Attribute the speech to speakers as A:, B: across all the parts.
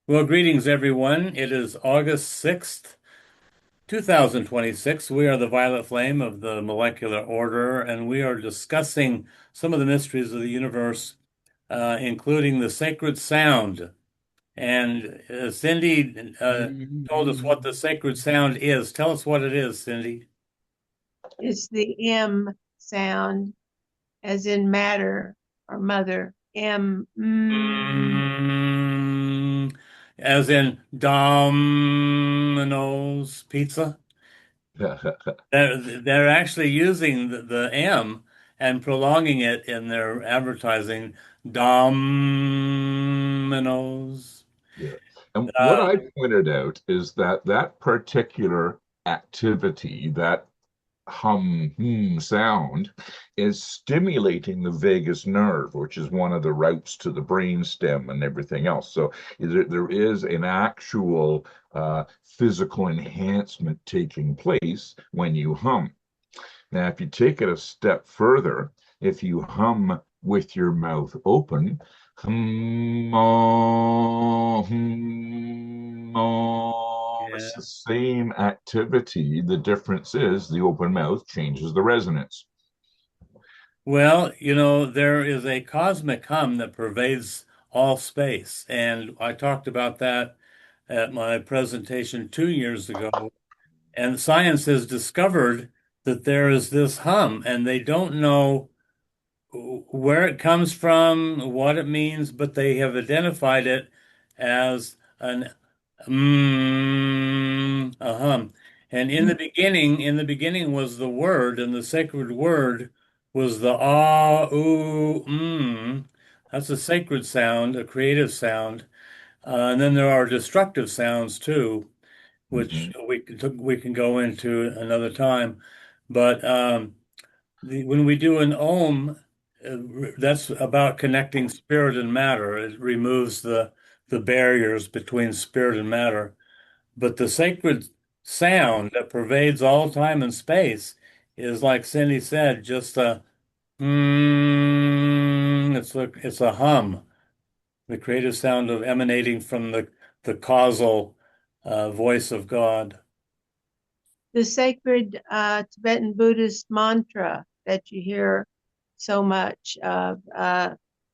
A: Well, greetings, everyone. It is August 6th, 2026. We are the Violet Flame of the molecular order, and we are discussing some of the mysteries of the universe, including the sacred sound. And Cindy told us what the sacred sound is. Tell us what it is, Cindy.
B: It's the M sound, as in matter or mother. M.
A: Mm, as in Domino's Pizza. They're actually using the M and prolonging it in their advertising. Dominoes.
C: Yeah. And what
A: Uh,
C: I pointed out is that that particular activity, that sound, is stimulating the vagus nerve, which is one of the routes to the brain stem and everything else. So there is an actual physical enhancement taking place when you hum. Now, if you take it a step further, if you hum with your mouth open, it's
A: yeah.
C: the same activity. The difference is the open mouth changes the resonance.
A: Well, there is a cosmic hum that pervades all space, and I talked about that at my presentation 2 years ago. And science has discovered that there is this hum, and they don't know where it comes from, what it means, but they have identified it as an a hum. And in the beginning was the word, and the sacred word was the ah, ooh, That's a sacred sound, a creative sound. And then there are destructive sounds too, which
C: Mhm.
A: we can go into another time. But when we do an ohm, that's about connecting spirit and matter. It removes the barriers between spirit and matter. But the sacred sound that pervades all time and space is, like Cindy said, just a it's a hum, the creative sound of emanating from the causal voice of God.
B: The sacred Tibetan Buddhist mantra that you hear so much of,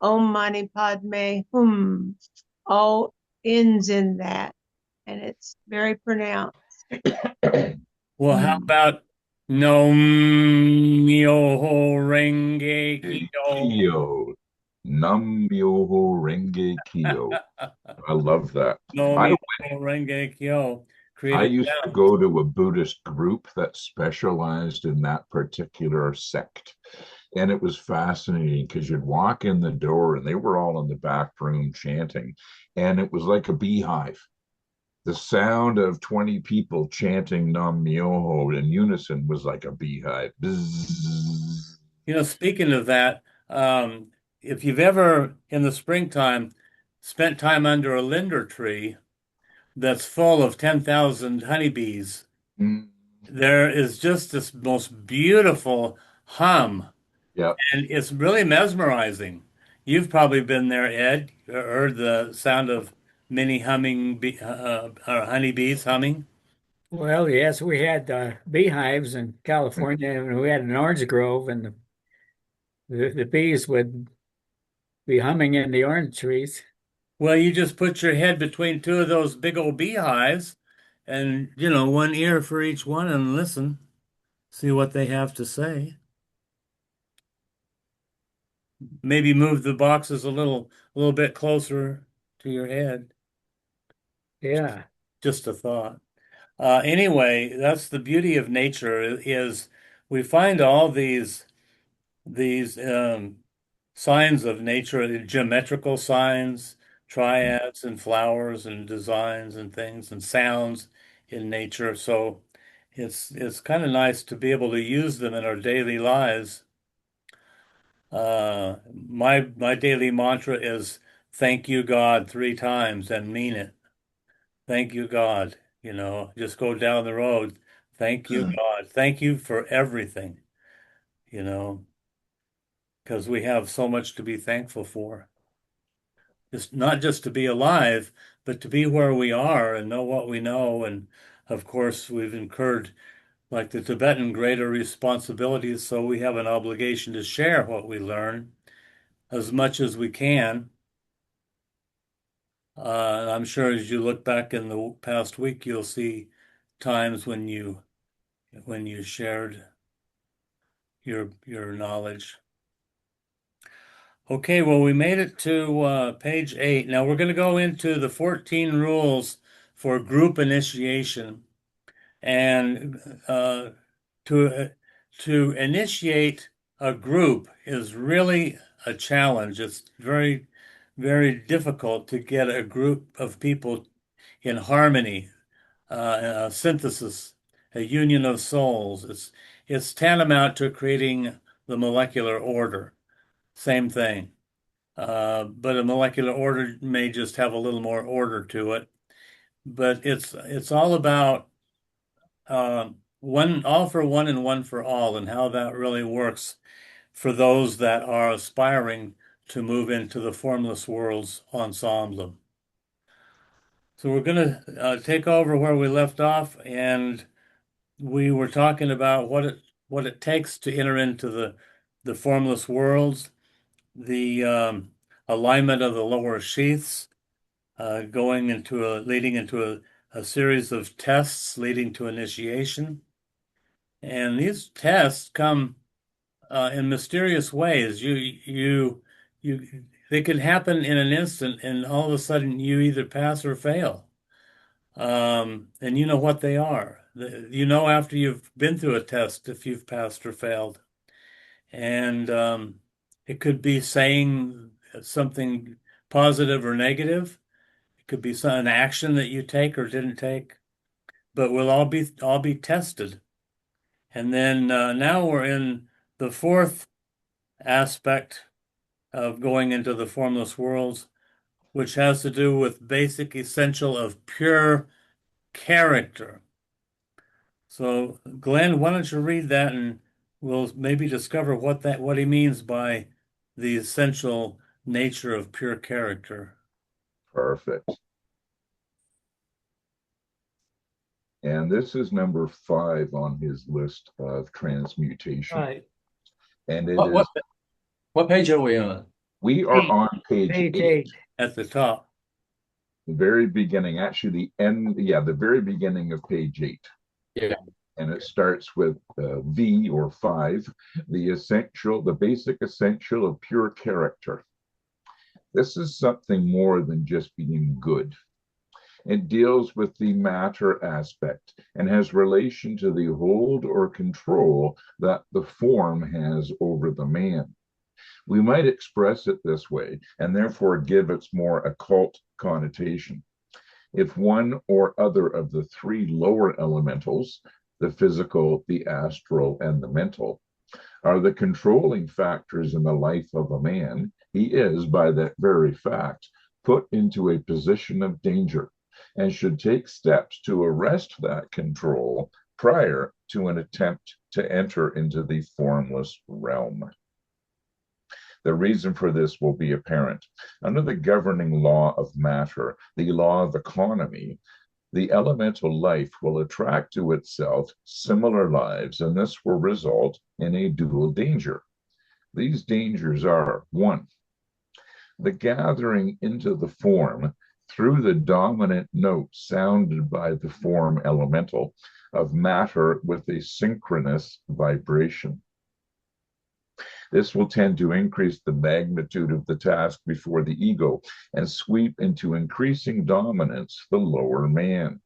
B: Om Mani Padme Hum, all ends in that, and it's very pronounced.
A: Well, how
B: Hmm.
A: about no myoho renge kyo?
C: Kyo. Nam Myoho Renge Kyo. I love that.
A: No
C: I
A: myoho renge kyo.
C: I
A: Creative
C: used to
A: sound.
C: go to a Buddhist group that specialized in that particular sect. And it was fascinating because you'd walk in the door and they were all in the back room chanting, and it was like a beehive. The sound of 20 people chanting Nam Myoho in unison was like a beehive. Bzzz.
A: Speaking of that, if you've ever in the springtime spent time under a linder tree that's full of 10,000 honeybees,
C: Mm,
A: there is just this most beautiful hum.
C: yeah.
A: And it's really mesmerizing. You've probably been there, Ed, heard the sound of many honeybees humming.
D: Well, yes, we had beehives in California, and we had an orange grove, and the bees would be humming in the orange trees.
A: Well, you just put your head between two of those big old beehives and, one ear for each one and listen, see what they have to say. Maybe move the boxes a little bit closer to your head.
D: Yeah,
A: Just a thought. Anyway, that's the beauty of nature is we find all these signs of nature, geometrical signs, triads and flowers and designs and things and sounds in nature. So it's kind of nice to be able to use them in our daily lives. My daily mantra is thank you, God, 3 times and mean it. Thank you, God. Just go down the road. Thank you, God. Thank you for everything, you know, because we have so much to be thankful for. It's not just to be alive, but to be where we are and know what we know. And of course, we've incurred, like the Tibetan, greater responsibilities, so we have an obligation to share what we learn as much as we can. I'm sure as you look back in the past week, you'll see times when you shared your knowledge. Okay, well, we made it to page 8. Now we're going to go into the 14 rules for group initiation. And to initiate a group is really a challenge. It's very, very difficult to get a group of people in harmony, a synthesis, a union of souls. It's tantamount to creating the molecular order. Same thing. But a molecular order may just have a little more order to it. But it's all about one, all for one and one for all, and how that really works for those that are aspiring to move into the formless worlds ensemble. So we're going to take over where we left off, and we were talking about what it takes to enter into the formless worlds, the alignment of the lower sheaths, leading into a series of tests leading to initiation. And these tests come in mysterious ways. They can happen in an instant, and all of a sudden you either pass or fail. And you know what they are. You know after you've been through a test if you've passed or failed. And it could be saying something positive or negative. It could be an action that you take or didn't take. But we'll all be tested. And then now we're in the fourth aspect of going into the formless worlds, which has to do with basic essential of pure character. So, Glenn, why don't you read that and we'll maybe discover what he means by the essential nature of pure character.
C: Perfect. And this is number 5 on his list of transmutation.
E: Right.
C: And it
E: What,
C: is,
E: what what page are we on?
C: we are on page
D: Page
C: 8,
D: eight.
A: At the top.
C: the very beginning, actually the end, yeah, the very beginning of page 8.
E: Yeah.
C: And it starts with V or 5, the basic essential of pure character. This is something more than just being good. It deals with the matter aspect and has relation to the hold or control that the form has over the man. We might express it this way and therefore give its more occult connotation. If one or other of the 3 lower elementals, the physical, the astral, and the mental, are the controlling factors in the life of a man, he is, by that very fact, put into a position of danger and should take steps to arrest that control prior to an attempt to enter into the formless realm. The reason for this will be apparent. Under the governing law of matter, the law of economy, the elemental life will attract to itself similar lives, and this will result in a dual danger. These dangers are: 1, the gathering into the form through the dominant note sounded by the form elemental of matter with a synchronous vibration. This will tend to increase the magnitude of the task before the ego and sweep into increasing dominance the lower man.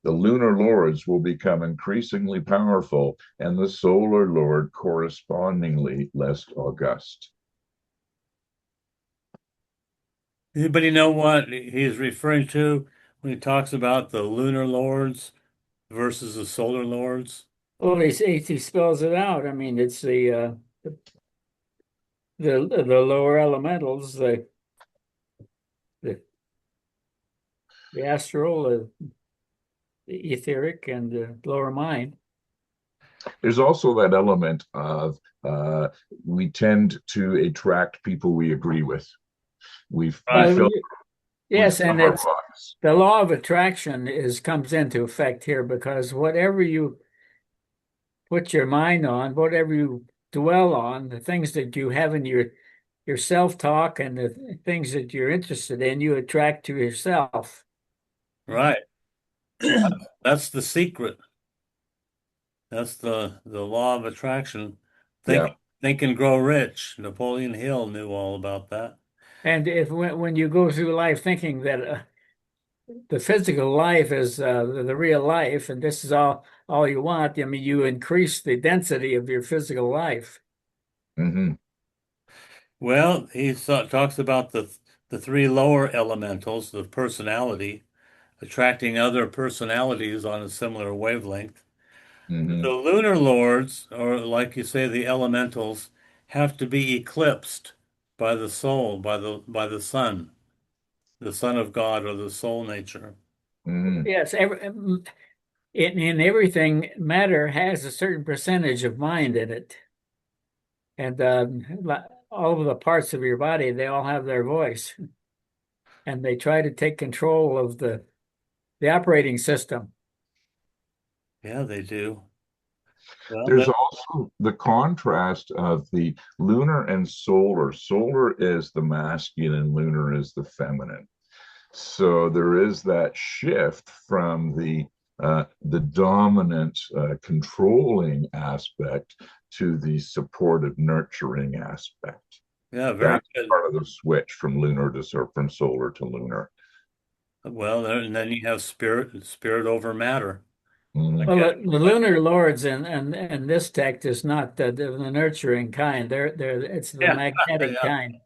C: The lunar lords will become increasingly powerful and the solar lord correspondingly less august.
A: Anybody know what he's referring to when he talks about the lunar lords versus the solar lords?
D: Well, he spells it out. I mean, it's the lower elementals, the astral, the etheric, and the lower mind.
C: There's also that element of we tend to attract people we agree with. We
A: Right.
D: Well,
C: fill we
D: yes,
C: fill
D: and
C: our
D: it's
C: buckets.
D: the law of attraction comes into effect here because whatever you put your mind on, whatever you dwell on, the things that you have in your self-talk and the things that you're interested in, you attract to yourself.
A: Right. That's the secret. That's the law of attraction.
C: Yeah.
A: Think and grow rich. Napoleon Hill knew all about that.
D: And if when you go through life thinking that the physical life is the real life, and this is all you want, I mean, you increase the density of your physical life.
C: Hmm.
A: Well, talks about the three lower elementals, the personality, attracting other personalities on a similar wavelength. The
C: Hmm.
A: lunar lords, or like you say, the elementals, have to be eclipsed by the soul, by the sun, the son of God or the soul nature.
C: Hmm.
D: Yes, in everything, matter has a certain percentage of mind in it, and all of the parts of your body, they all have their voice, and they try to take control of the operating system.
A: Yeah, they do. Well,
C: There's also the contrast of the lunar and solar. Solar is the masculine, lunar is the feminine. So there is that shift from the dominant, controlling aspect to the supportive, nurturing aspect.
A: yeah, very
C: That's
A: good.
C: part of the switch from lunar to from solar to lunar.
A: Well, and then you have spirit over matter.
C: Mhm.
D: Well,
A: Again,
D: the lunar lords and this text is not the nurturing kind. It's the
A: yeah,
D: magnetic
A: yeah,
D: kind,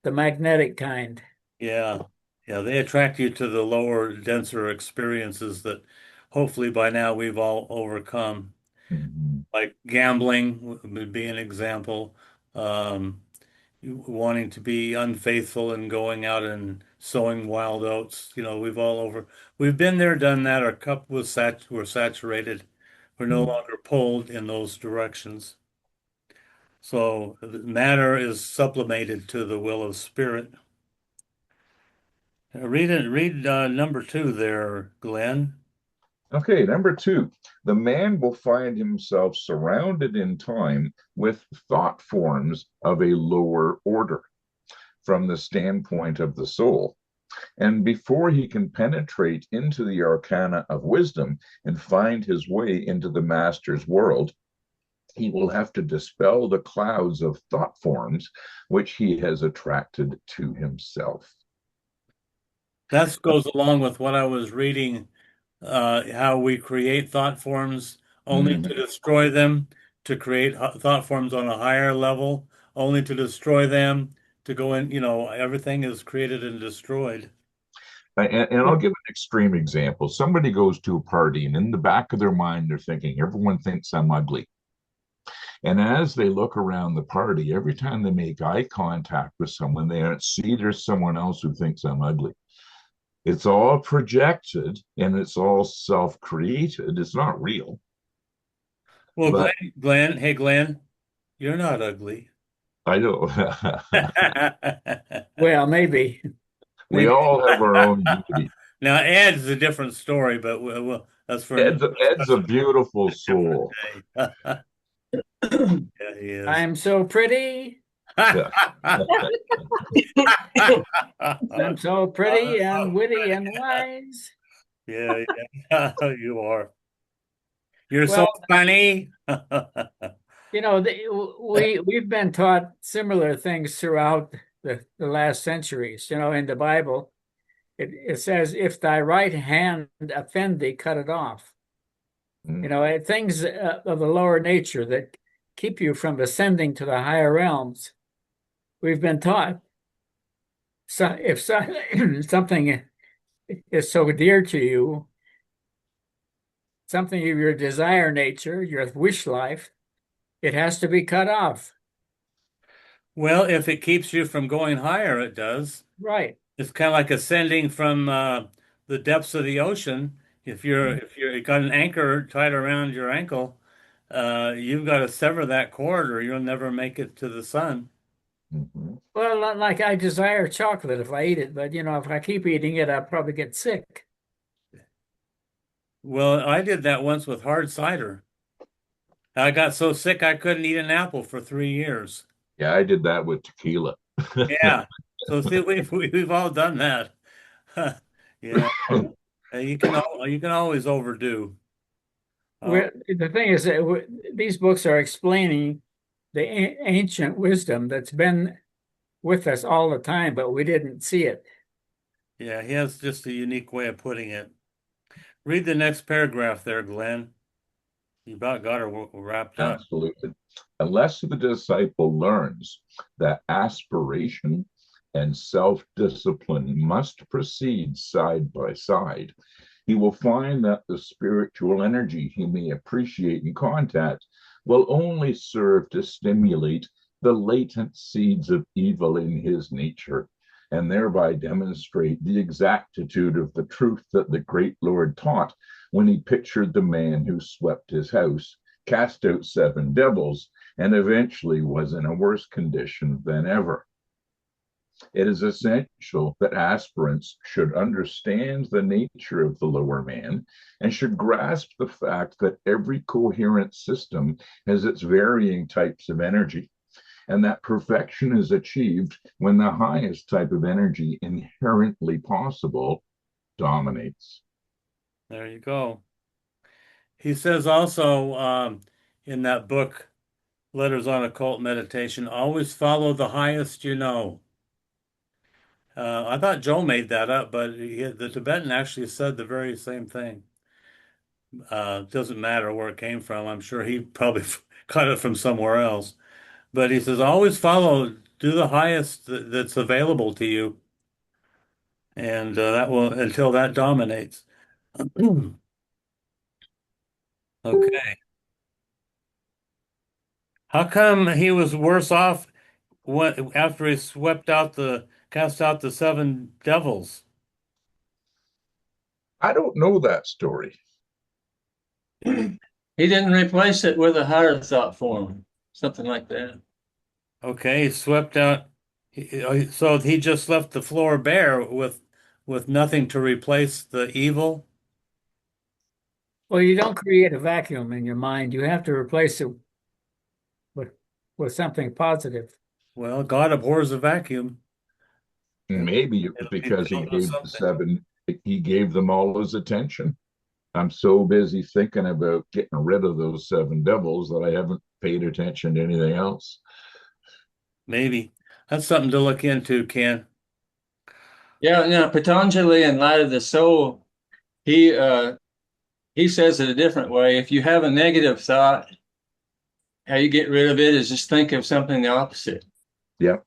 D: the magnetic kind.
A: yeah, yeah. They attract you to the lower, denser experiences that hopefully by now we've all overcome.
C: Mhm.
A: Like gambling would be an example. Um, Wanting to be unfaithful and going out and sowing wild oats. We've been there, done that. Our cup we're saturated. We're no
C: Mhm.
A: longer pulled in those directions. So the matter is sublimated to the will of spirit. Read number two there, Glenn.
C: Okay, number two, the man will find himself surrounded in time with thought forms of a lower order from the standpoint of the soul. And before he can penetrate into the arcana of wisdom and find his way into the master's world, he will have to dispel the clouds of thought forms which he has attracted to himself.
A: That goes along with what I was reading, how we create thought forms only to
C: Mhm.
A: destroy them, to create thought forms on a higher level, only to destroy them, to go in, everything is created and destroyed.
C: And I'll give an extreme example. Somebody goes to a party, and in the back of their mind, they're thinking, everyone thinks I'm ugly. And as they look around the party, every time they make eye contact with someone, they see there's someone else who thinks I'm ugly. It's all projected and it's all self created. It's not real.
A: Well,
C: But
A: Hey, Glenn, you're not ugly.
C: I don't.
D: Well, maybe.
C: We
A: Maybe.
C: all have our own beauty.
A: Now, Ed's a different story, but that's for another
C: Ed's a
A: discussion
C: beautiful
A: a different
C: soul.
A: day. Yeah, he is.
D: I'm so pretty.
C: Yeah.
D: I'm so pretty and witty and wise.
A: Yeah, yeah, you are. You're so
D: Well,
A: funny.
D: we've been taught similar things throughout the last centuries. In the Bible, it says, "If thy right hand offend thee, cut it off."
C: Mm.
D: Things of the lower nature that keep you from ascending to the higher realms. We've been taught. So if something is so dear to you, something of your desire nature, your wish life, it has to be cut off.
A: Well, if it keeps you from going higher, it does.
D: Right.
A: It's kind of like ascending from the depths of the ocean. If you got an anchor tied around your ankle, you've got to sever that cord, or you'll never make it to the sun.
C: Mhm.
D: Well, like I desire chocolate if I eat it, but if I keep eating it, I'll probably get sick.
A: Well, I did that once with hard cider. I got so sick I couldn't eat an apple for 3 years.
C: Yeah, I did that with tequila.
A: Yeah. So see, we've all done that. Yeah. You can always overdo. Oh,
D: The thing is that these books are explaining the ancient wisdom that's been with us all the time, but we didn't see it.
A: yeah. He has just a unique way of putting it. Read the next paragraph there, Glenn. You about got her wrapped up.
C: Absolutely. Unless the disciple learns that aspiration and self discipline must proceed side by side, he will find that the spiritual energy he may appreciate in contact will only serve to stimulate the latent seeds of evil in his nature, and thereby demonstrate the exactitude of the truth that the great Lord taught when he pictured the man who swept his house, cast out 7 devils, and eventually was in a worse condition than ever. It is essential that aspirants should understand the nature of the lower man and should grasp the fact that every coherent system has its varying types of energy, and that perfection is achieved when the highest type of energy inherently possible dominates.
A: There you go. He says also in that book, Letters on Occult Meditation, always follow the highest you know. I thought Joe made that up, but the Tibetan actually said the very same thing. Doesn't matter where it came from. I'm sure he probably got it from somewhere else. But he says, always follow, do the highest that's available to you, and that will until that dominates. Okay. How come he was worse off after he cast out the 7 devils?
C: I don't know that story.
E: He didn't replace it with a higher thought form, something like that.
A: Okay, he swept out. So he just left the floor bare with nothing to replace the evil.
D: Well, you don't create a vacuum in your mind. You have to replace it with with something positive.
A: Well, God abhors a vacuum. It'll,
C: Maybe it was
A: it'll be
C: because
A: filled with something.
C: he gave them all his attention. I'm so busy thinking about getting rid of those 7 devils that I haven't paid attention to anything else.
A: Maybe that's something to look into, Ken.
E: Yeah, now Patanjali in Light of the Soul, he says it a different way. If you have a negative thought, how you get rid of it is just think of something the opposite.
C: Yep.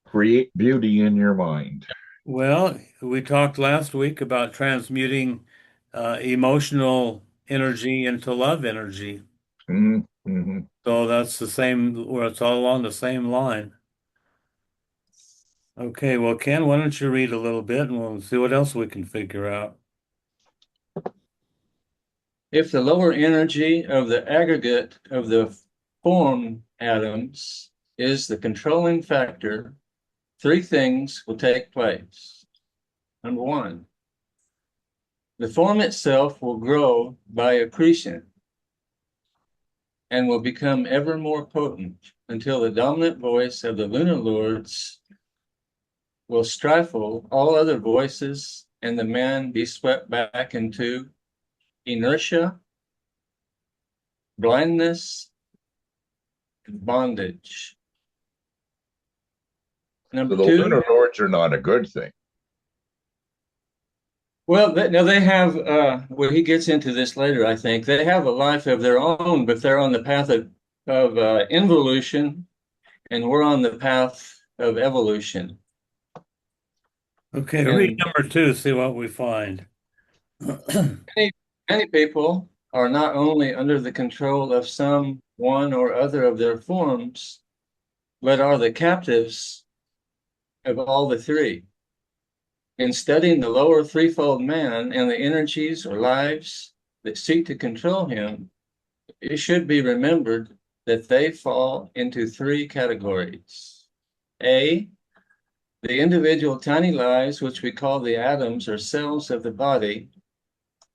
C: Create beauty in your mind.
A: Well, we talked last week about transmuting emotional energy into love energy.
C: Mm-hmm.
A: So that's the same, where it's all along the same line. Okay, well, Ken, why don't you read a little bit and we'll see what else we can figure out.
E: If the lower energy of the aggregate of the form atoms is the controlling factor, 3 things will take place. Number 1, the form itself will grow by accretion and will become ever more potent until the dominant voice of the lunar lords will stifle all other voices and the man be swept back into inertia, blindness, and bondage.
C: So
E: Number
C: the
E: 2,
C: lunar lords are not a good thing.
E: well, now they have, well, he gets into this later, I think. They have a life of their own, but they're on the path of involution, and we're on the path of evolution.
A: Okay, read
E: And
A: number 2, see what we find.
E: many, many people are not only under the control of some one or other of their forms, but are the captives of all the 3. In studying the lower threefold man and the energies or lives that seek to control him, it should be remembered that they fall into three categories. A, the individual tiny lives, which we call the atoms or cells of the body.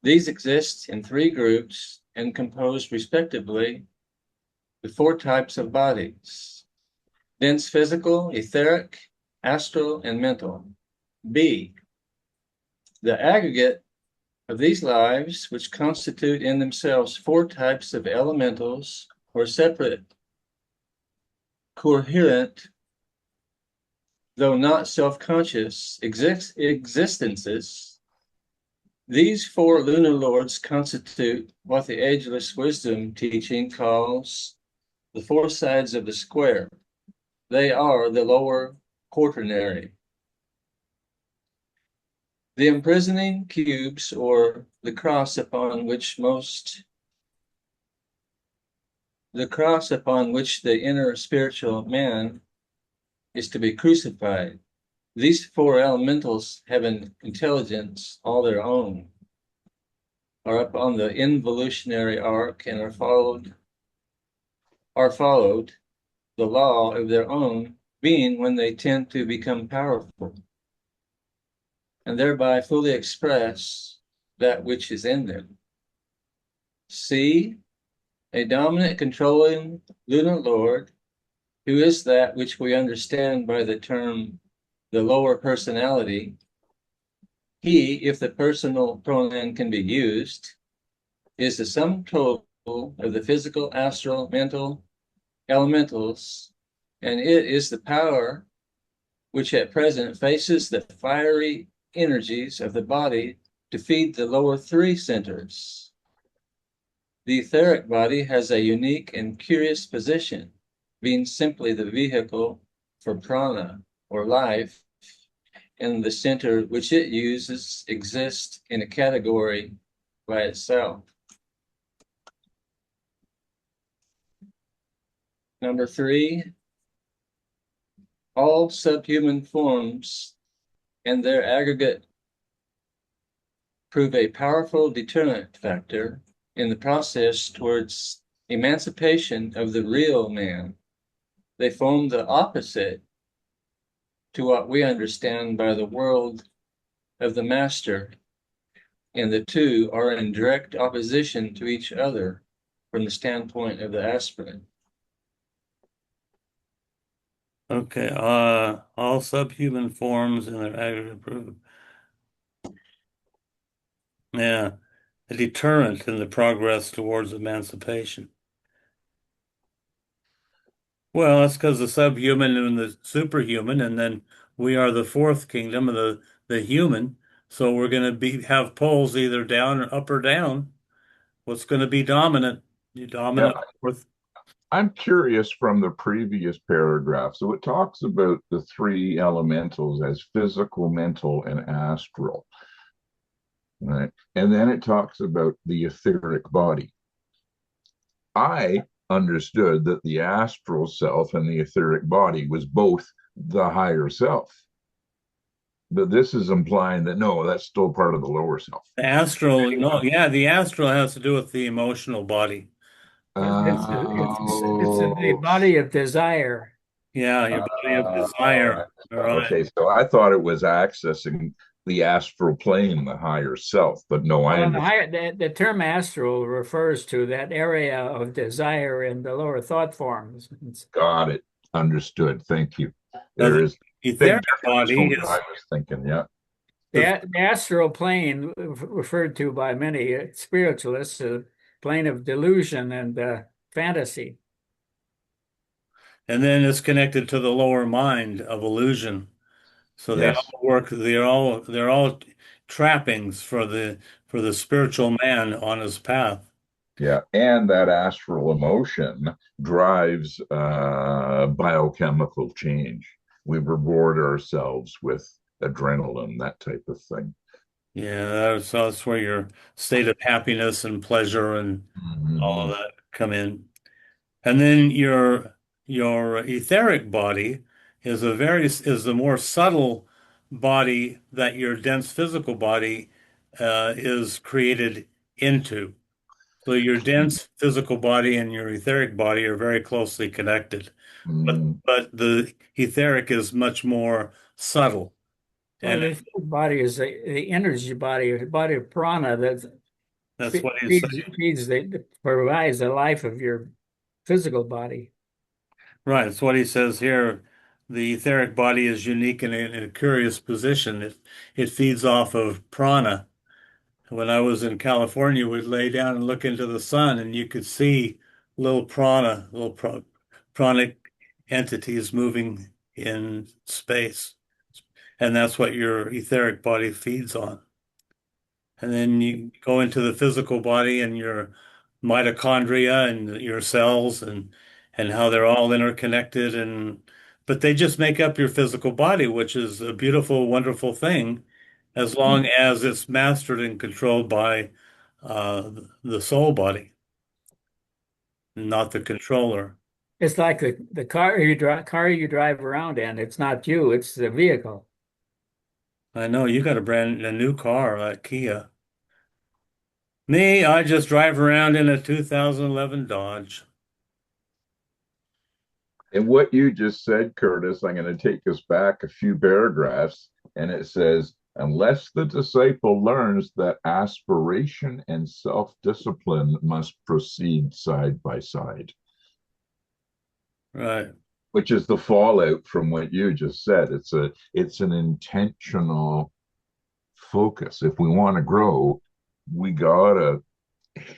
E: These exist in three groups and compose, respectively, the four types of bodies: dense physical, etheric, astral, and mental. B, the aggregate of these lives, which constitute in themselves four types of elementals or separate, coherent, though not self-conscious existences. These four lunar lords constitute what the ageless wisdom teaching calls the four sides of the square. They are the lower quaternary. The imprisoning cubes, or the cross upon which the inner spiritual man is to be crucified. These four elementals have an intelligence all their own, are up on the involutionary arc, and are followed the law of their own being when they tend to become powerful, and thereby fully express that which is in them. C, a dominant controlling lunar lord, who is that which we understand by the term the lower personality. He, if the personal pronoun can be used, is the sum total of the physical, astral, mental elementals, and it is the power which at present faces the fiery energies of the body to feed the lower three centers. The etheric body has a unique and curious position, being simply the vehicle for prana, or life, and the center which it uses exists in a category by itself. Number 3, all subhuman forms and their aggregate prove a powerful deterrent factor in the process towards emancipation of the real man. They form the opposite to what we understand by the world of the master, and the two are in direct opposition to each other from the standpoint of the aspirant.
A: Okay, all subhuman forms and their aggregate proof. Yeah, a deterrent in the progress towards emancipation. Well, that's because the subhuman and the superhuman, and then we are the fourth kingdom of the human. So we're going to have poles either down or up or down. What's going to be dominant? The
C: Yeah,
A: dominant fourth.
C: I'm curious from the previous paragraph. So it talks about the three elementals as physical, mental, and astral. Right. And then it talks about the etheric body. I understood that the astral self and the etheric body was both the higher self. But this is implying that no, that's still part of the lower self.
A: The astral, no, yeah, the astral has to do with the emotional body.
D: It's the
C: Oh,
D: body of desire.
A: Yeah, your body of
C: all
A: desire.
C: right.
A: All right.
C: Okay, so I thought it was accessing the astral plane, the higher self, but no, I
D: Well,
C: understand.
D: the term astral refers to that area of desire in the lower thought forms.
C: Got it. Understood. Thank you.
A: Now,
C: There
A: the
C: is big
A: etheric
C: difference from
A: body
C: what I
A: is
C: was thinking. Yeah.
A: the,
D: The astral plane, referred to by many spiritualists, a plane of delusion and fantasy.
A: and then it's connected to the lower mind of illusion. So they
C: Yes.
A: all work, they're all trappings for the spiritual man on his path.
C: Yeah. And that astral emotion drives biochemical change. We reward ourselves with adrenaline, that type of thing.
A: Yeah, that's where your state of happiness and pleasure and all of
C: Mhm.
A: that come in. And then your etheric body is the more subtle body that your dense physical body is created into. So your dense physical body and your etheric body are very closely connected. But
C: Mm,
A: but the etheric is much more subtle.
D: Well,
A: And
D: the third body is the energy body, the body of prana that
A: that's what he's
D: feeds
A: saying.
D: provides the life of your physical body.
A: Right. It's what he says here. The etheric body is unique in a curious position. It feeds off of prana. When I was in California, we'd lay down and look into the sun, and you could see little pranic entities moving in space. And that's what your etheric body feeds on. And then you go into the physical body and your mitochondria and your cells and how they're all interconnected and but they just make up your physical body, which is a beautiful, wonderful thing, as long as it's mastered and controlled by the soul body, not the controller.
D: It's like the car you drive around in. It's not you, it's the vehicle.
A: I know you got a new car, like Kia. Me, I just drive around in a 2011 Dodge.
C: And what you just said, Curtis, I'm going to take us back a few paragraphs, and it says, unless the disciple learns that aspiration and self-discipline must proceed side by side,
A: Right.
C: which is the fallout from what you just said. It's an intentional focus. If we want to grow, we gotta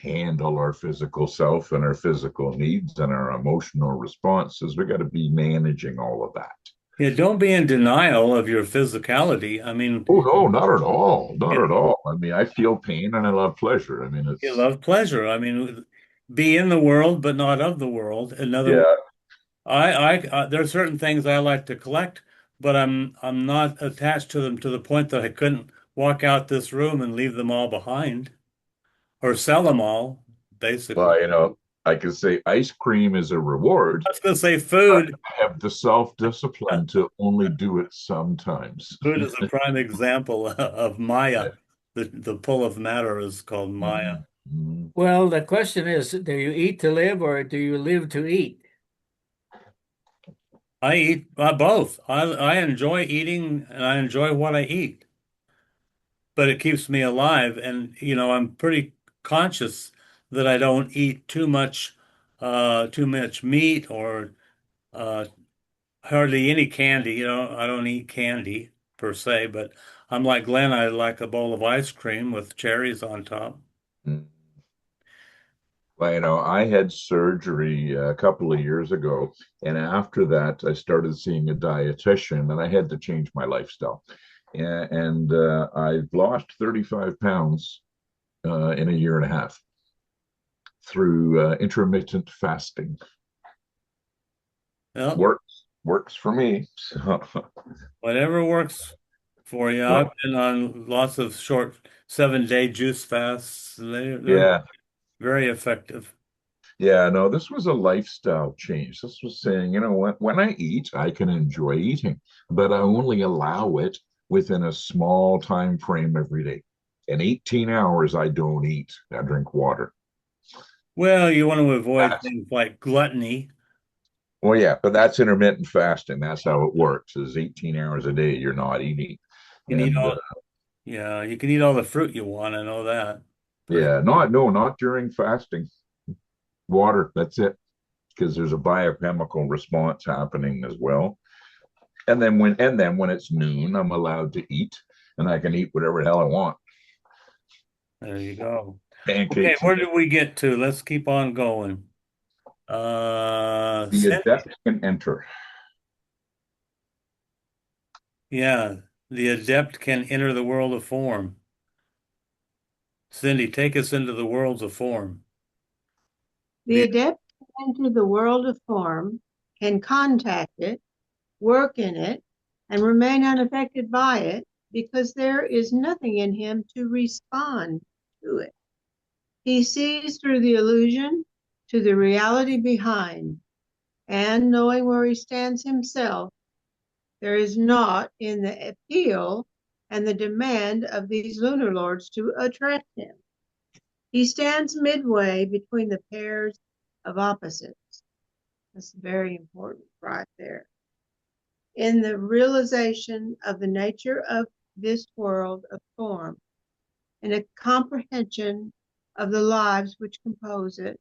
C: handle our physical self and our physical needs and our emotional responses. We got to be managing all of that.
A: Yeah, don't be in denial of your physicality. I mean,
C: Oh no, not at all, not
A: you
C: at all. I mean, I feel pain and I love pleasure. I mean,
A: you
C: it's
A: love pleasure. I mean, be in the world, but not of the world. In other words,
C: yeah.
A: there are certain things I like to collect, but I'm not attached to them to the point that I couldn't walk out this room and leave them all behind or sell them all, basically.
C: Well, I can say ice cream is a reward.
A: I was going to say
C: But
A: food.
C: I have the self-discipline to only do it sometimes.
A: Food is a prime example of Maya. The pull of matter is called Maya.
C: Mhm.
D: Well, the question is, do you eat to live or do you live to eat?
A: I eat both. I enjoy eating and I enjoy what I eat, but it keeps me alive. And, I'm pretty conscious that I don't eat too much meat or uh, hardly any candy. I don't eat candy per se, but I'm like Glenn. I like a bowl of ice cream with cherries on top.
C: Well, I had surgery a couple of years ago, and after that, I started seeing a dietitian, and I had to change my lifestyle. And I've lost 35 pounds in a year and a half through intermittent fasting.
A: Well,
C: Works for me. So,
A: whatever works for you. I've
C: well,
A: been on lots of short 7-day juice fasts. They're
C: yeah,
A: very effective.
C: yeah. No, this was a lifestyle change. This was saying, when I eat, I can enjoy eating, but I only allow it within a small time frame every day. In 18 hours, I don't eat. I drink water.
A: Well, you want to avoid
C: That's,
A: things like gluttony.
C: well, yeah, but that's intermittent fasting. That's how it works. Is 18 hours a day you're not eating,
A: You can eat
C: and
A: all, yeah, you can eat all the fruit you want. I know that. For
C: yeah, not during fasting. Water. That's it, because there's a biochemical response happening as well. And then when it's noon, I'm allowed to eat, and I can eat whatever the hell I want.
A: There you go. Okay,
C: Pancakes and
A: where did we get to? Let's keep on going.
C: the
A: Cindy,
C: adept can enter.
A: yeah, the adept can enter the world of form. Cindy, take us into the worlds of form.
B: The
A: The
B: adept can enter the world of form, can contact it, work in it, and remain unaffected by it because there is nothing in him to respond to it. He sees through the illusion to the reality behind, and knowing where he stands himself, there is not in the appeal and the demand of these lunar lords to attract him. He stands midway between the pairs of opposites. That's very important right there. In the realization of the nature of this world of form, in a comprehension of the lives which compose it,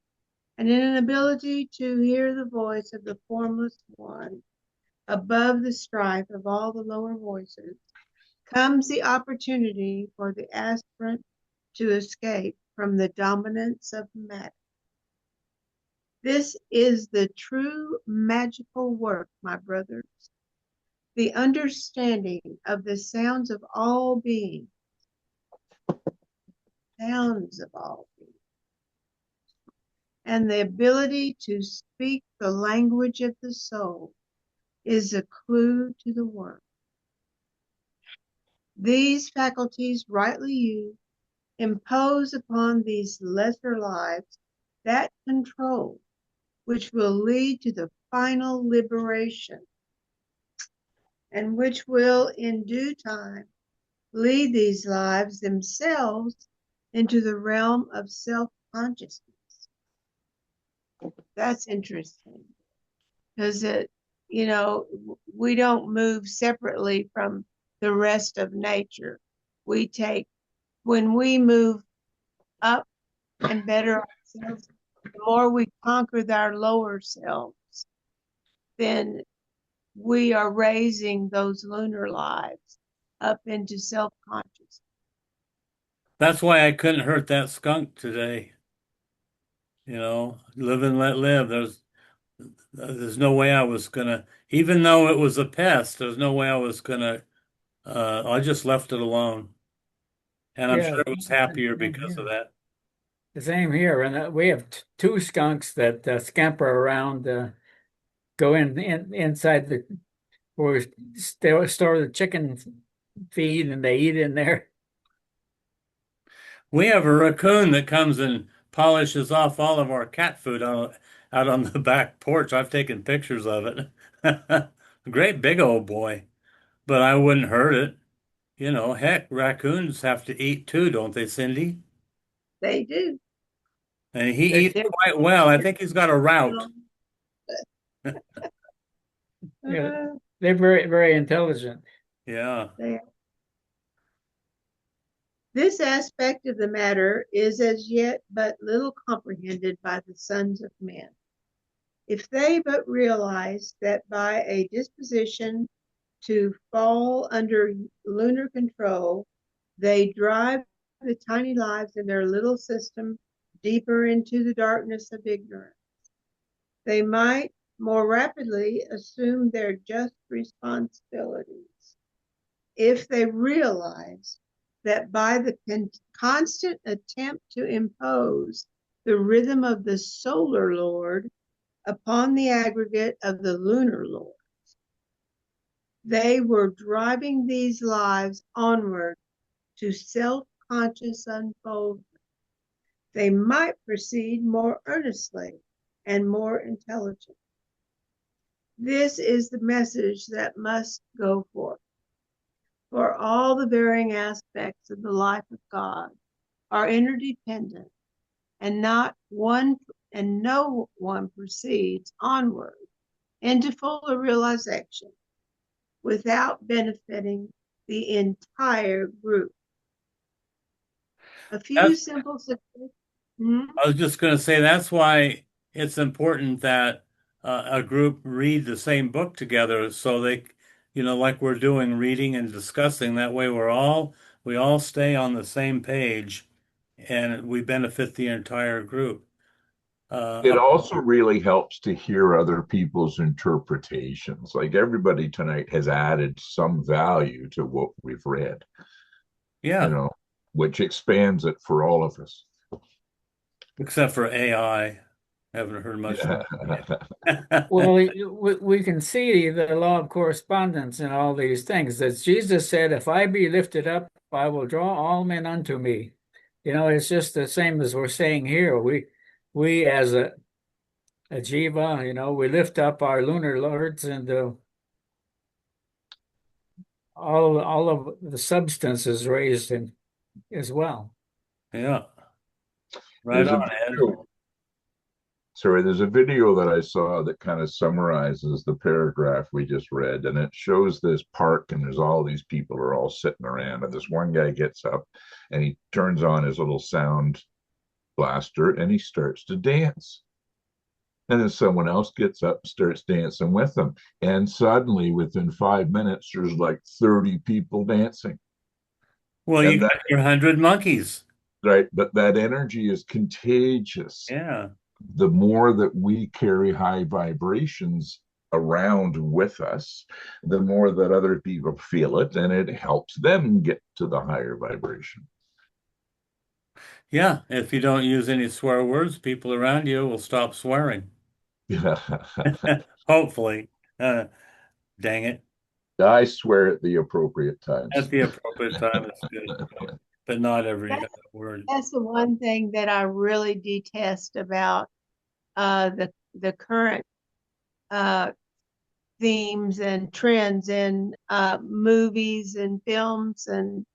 B: and in an ability to hear the voice of the formless one above the strife of all the lower voices, comes the opportunity for the aspirant to escape from the dominance of matter. This is the true magical work, my brothers, the understanding of the sounds of all beings, sounds of all beings, and the ability to speak the language of the soul is a clue to the work. These faculties, rightly used, impose upon these lesser lives that control which will lead to the final liberation, and which will in due time lead these lives themselves into the realm of self-consciousness. That's interesting because we don't move separately from the rest of nature. When we move up and better ourselves, the more we conquer our lower selves, then we are raising those lunar lives up into self-consciousness.
A: That's why I couldn't hurt that skunk today. Live and let live. There's no way I was gonna, even though it was a pest, there's no way I was gonna, I just left it alone. And I'm
D: Yeah,
A: sure it was happier
D: same
A: because of
D: here.
A: that.
D: The same here, and we have two skunks that scamper around, go inside the where we store the chicken feed, and they eat in there.
A: We have a raccoon that comes and polishes off all of our cat food out on the back porch. I've taken pictures of it. Great big old boy, but I wouldn't hurt it. Heck, raccoons have to eat too, don't they, Cindy?
B: They do.
A: And he
B: They're
A: eats quite well. I think he's got a route.
B: different.
D: Yeah, they're very, very intelligent.
A: Yeah.
B: This aspect of the matter is as yet but little comprehended by the sons of men. If they but realize that by a disposition to fall under lunar control, they drive the tiny lives in their little system deeper into the darkness of ignorance, they might more rapidly assume their just responsibilities if they realize that by the constant attempt to impose the rhythm of the solar lord upon the aggregate of the lunar lords, they were driving these lives onward to self-conscious unfoldment. They might proceed more earnestly and more intelligently. This is the message that must go forth. For all the varying aspects of the life of God are interdependent, and no one proceeds onward into fuller realization without benefiting the entire group. A few
A: That's,
B: simple
A: I was just going to say that's why it's important that a group read the same book together so they, like we're doing, reading and discussing. That way we all stay on the same page and we benefit the entire group.
C: It also really helps to hear other people's interpretations. Like everybody tonight has added some value to what we've read, you
A: Yeah,
C: know, which expands it for all of us.
A: except for AI. Haven't heard much
C: Yeah.
A: from it
D: Well,
A: yet.
D: we can see the law of correspondence in all these things. As Jesus said, if I be lifted up, I will draw all men unto me. It's just the same as we're saying here. We as a jiva, we lift up our lunar lords, and all of the substance is raised in as well.
A: Yeah. Right
C: There's a
A: on, Ed.
C: video, there's a video that I saw that kind of summarizes the paragraph we just read, and it shows this park, and there's all these people are all sitting around, and this one guy gets up and he turns on his little sound blaster and he starts to dance. And then someone else gets up and starts dancing with them. And suddenly, within 5 minutes, there's like 30 people dancing.
A: Well, you
C: And
A: got
C: that,
A: your 100 monkeys.
C: right, but that energy is contagious.
A: Yeah.
C: The more that we carry high vibrations around with us, the more that other people feel it, and it helps them get to the higher vibration.
A: Yeah. If you don't use any swear words, people around you will stop swearing.
C: Yeah.
A: Hopefully. Dang it.
C: I swear at the appropriate
A: At
C: times.
A: the appropriate time, it's good. But not every
B: That's,
A: word.
B: that's the one thing that I really detest about the current themes and trends in movies and films and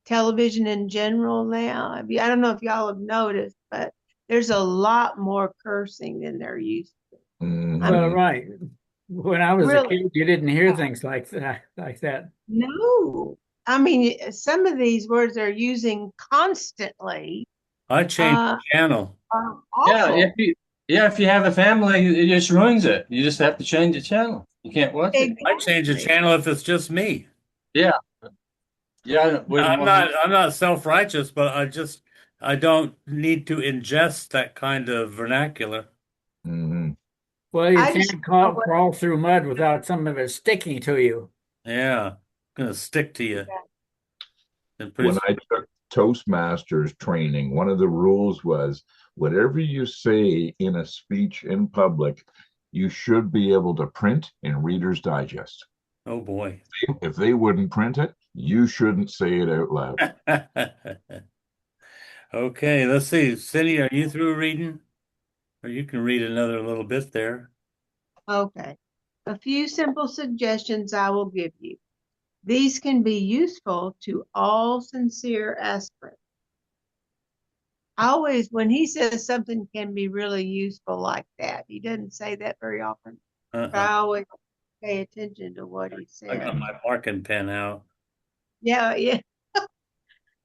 B: television in general now. I don't know if y'all have noticed, but there's a lot more cursing than there used to. I
D: Well,
B: mean,
C: Mhm.
D: right. When I was a
B: really,
D: kid, you didn't hear things like that.
B: no. I mean, some of these words they're using constantly
A: I changed
B: uh,
A: the channel.
B: are
E: Yeah,
B: awful.
E: if you have a family, it just ruins it. You just have to change the channel. You can't watch it.
A: I change the
B: Exactly.
A: channel if it's just me.
E: Yeah, yeah, I wouldn't
A: I'm
E: want to.
A: not self-righteous, but I don't need to ingest that kind of vernacular.
C: Mhm.
D: Well, you
B: I just
D: can't
B: know what
D: crawl through mud without some of it sticking to you.
A: Yeah. Gonna stick to you. And pretty
C: When I took Toastmasters training, one of the rules was whatever you say in a speech in public, you should be able to print in Reader's Digest.
A: Oh boy.
C: If they wouldn't print it, you shouldn't say it out loud.
A: Okay, let's see. Cindy, are you through reading? Or you can read another little bit there.
B: Okay. A few simple suggestions I will give you. These can be useful to all sincere aspirants. Always, when he says something can be really useful like that, he doesn't say that very often. But
A: Uh-uh.
B: I always pay attention to what he
A: I got
B: says.
A: my marking pen out.
B: Yeah, yeah.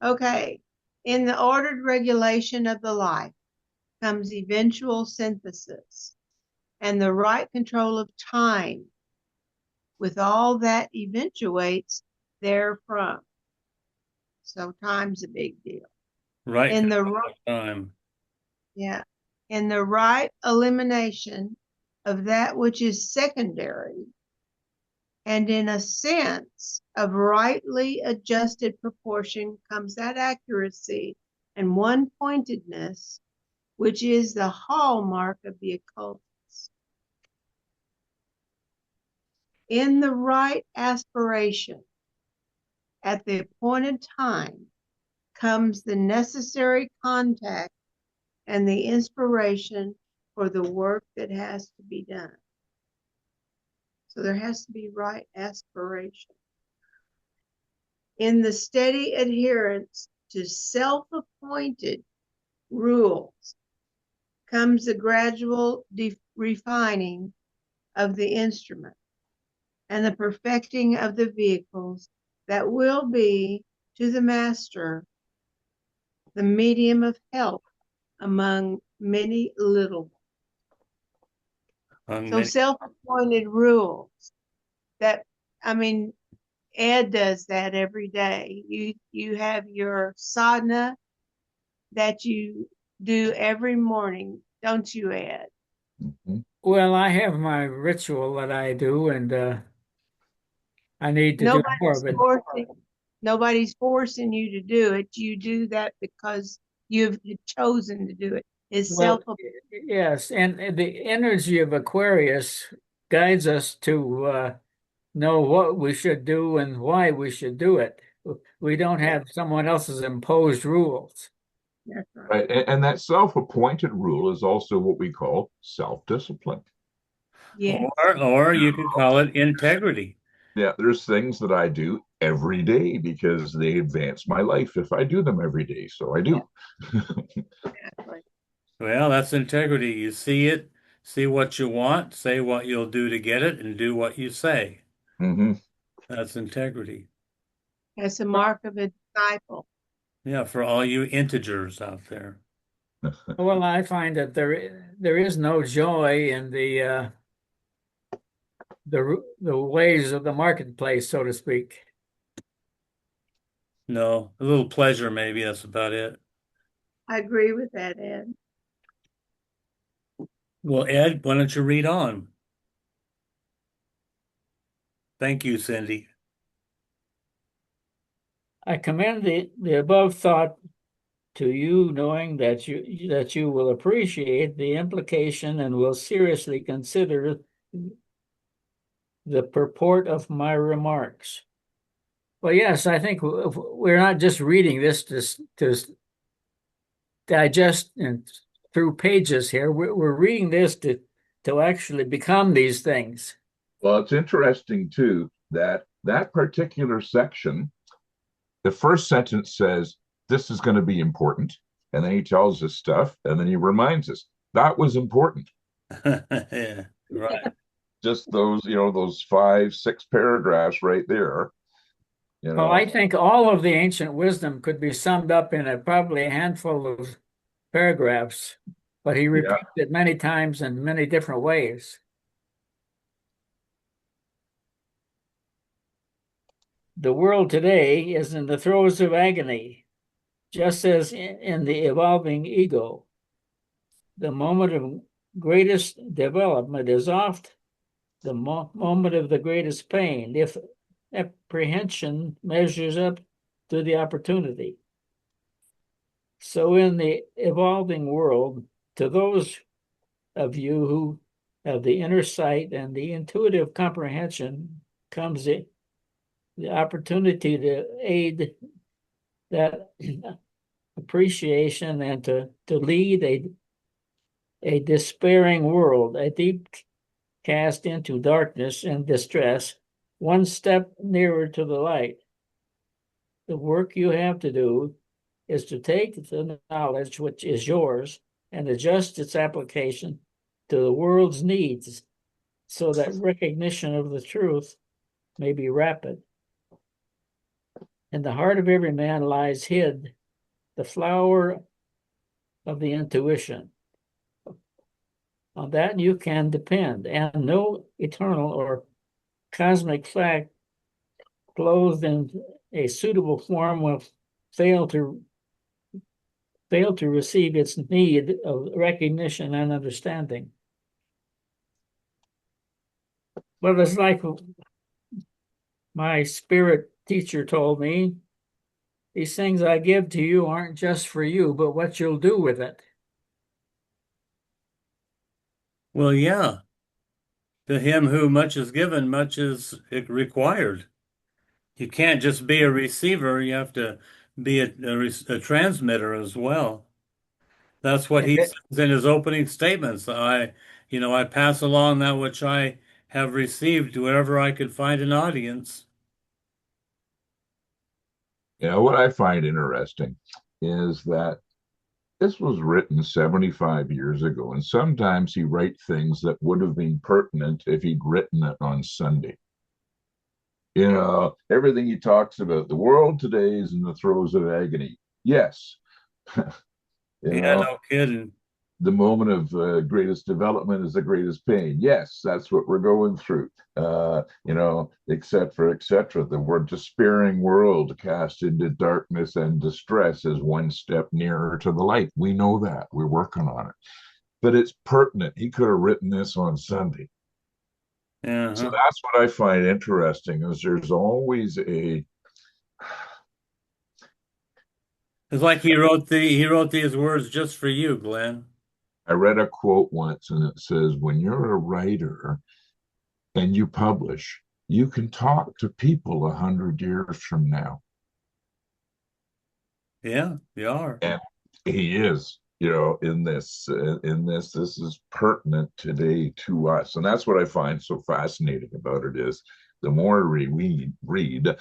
B: Okay. In the ordered regulation of the life comes eventual synthesis and the right control of time with all that eventuates therefrom. So time's a big deal.
A: Right
B: In the
A: time.
B: yeah, in the right elimination of that which is secondary, and in a sense of rightly adjusted proportion comes that accuracy and one pointedness which is the hallmark of the occultist. In the right aspiration at the appointed time comes the necessary contact and the inspiration for the work that has to be done. So there has to be right aspiration. In the steady adherence to self-appointed rules comes the gradual refining of the instrument and the perfecting of the vehicles that will be to the master the medium of help among many little ones. So self-appointed rules that, I mean, Ed does that every day. You have your sadhana that you do every morning, don't you, Ed?
C: Mhm.
D: Well, I have my ritual that I do, and I need to do more
B: Nobody's
D: of it.
B: nobody's forcing you to do it. You do that because you've chosen to do it. It's
D: Well,
B: self.
D: yes, and the energy of Aquarius guides us to know what we should do and why we should do it. We don't have someone else's imposed rules.
B: That's right.
C: Right. And that self-appointed rule is also what we call self-discipline.
B: Yes.
A: Or you could call it integrity.
C: Yeah, there's things that I do every day because they advance my life if I do them every day. So I do.
B: Exactly.
A: Well, that's integrity. You see it, see what you want, say what you'll do to get it, and do what you say.
C: Hmm.
A: That's integrity.
B: That's a mark of a disciple.
A: Yeah, for all you integers out there.
D: Well, I find that there is no joy in the ways of the marketplace, so to speak.
A: No, a little pleasure, maybe. That's about it.
B: I agree with that, Ed.
A: Well, Ed, why don't you read on? Thank you, Cindy.
D: I commend the above thought to you, knowing that you will appreciate the implication and will seriously consider the purport of my remarks. Well, yes, I think we're not just reading this to digest and through pages here. We're reading this to actually become these things.
C: Well, it's interesting too that that particular section, the first sentence says, this is going to be important. And then he tells us stuff, and then he reminds us that was important.
A: Yeah, right.
C: Just those, those 5, 6 paragraphs right there.
D: Well, I think all of the ancient wisdom could be summed up in probably a handful of paragraphs, but he
C: Yeah.
D: repeats it many times in many different ways. The world today is in the throes of agony, just as in the evolving ego. The moment of greatest development is oft the moment of the greatest pain, if apprehension measures up to the opportunity. So, in the evolving world, to those of you who have the inner sight and the intuitive comprehension, comes the opportunity to aid that appreciation and to lead a despairing world, a deep cast into darkness and distress, one step nearer to the light. The work you have to do is to take the knowledge which is yours and adjust its application to the world's needs so that recognition of the truth may be rapid. In the heart of every man lies hid the flower of the intuition. On that you can depend, and no eternal or cosmic fact clothed in a suitable form will fail to receive its need of recognition and understanding. But it's like my spirit teacher told me, these things I give to you aren't just for you, but what you'll do with it.
A: Well, yeah. To him who much is given, much is required. You can't just be a receiver, you have to be a transmitter as well. That's what
D: And
A: he
D: it,
A: says in his opening statements. I pass along that which I have received to wherever I could find an audience.
C: What I find interesting is that this was written 75 years ago, and sometimes he writes things that would have been pertinent if he'd written it on Sunday. Everything he talks about, the world today is in the throes of agony. Yes. you
A: Yeah,
C: know,
A: no kidding.
C: the moment of greatest development is the greatest pain. Yes, that's what we're going through. Et cetera, et cetera. The word despairing world cast into darkness and distress is one step nearer to the light. We know that. We're working on it. But it's pertinent. He could have written this on Sunday. So
A: Uh-huh.
C: that's what I find interesting is there's always a
A: It's like he wrote these words just for you, Glenn.
C: I read a quote once and it says, when you're a writer and you publish, you can talk to people 100 years from now.
A: Yeah, you are.
C: And he is, this is pertinent today to us. And that's what I find so fascinating about it is the more we read,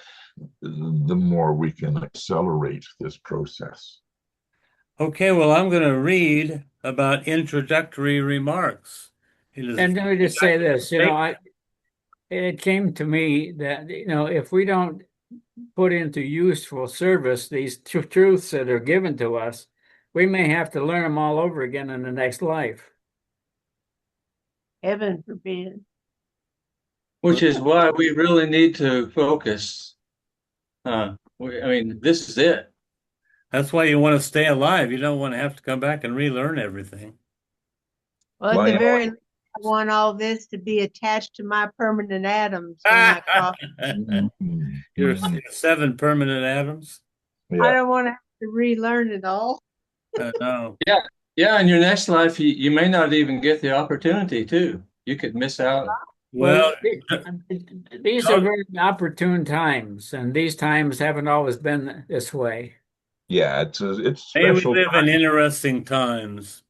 C: the more we can accelerate this process.
A: Okay, well, I'm going to read about introductory remarks. It is
D: And let me just say this,
A: statement.
D: it came to me that, if we don't put into useful service these truths that are given to us, we may have to learn them all over again in the next life.
B: Heaven forbid.
E: Which is why we really need to focus. I mean, this is it.
A: That's why you want to stay alive. You don't want to have to come back and relearn everything.
B: Well, at
C: Well,
B: the
C: you
B: very least, I want all this to be attached to my permanent atoms when I cross.
C: know, mhm,
A: Your
C: mhm,
A: seven permanent atoms.
B: I
C: yeah.
B: don't want to have to relearn it all.
A: No.
E: Yeah. Yeah. In your next life, you may not even get the opportunity to. You could miss out.
D: Well,
A: Well,
D: these are very opportune times, and these times haven't always been this way.
C: Yeah, it's
A: may we
C: special
A: live
C: time.
A: in interesting times.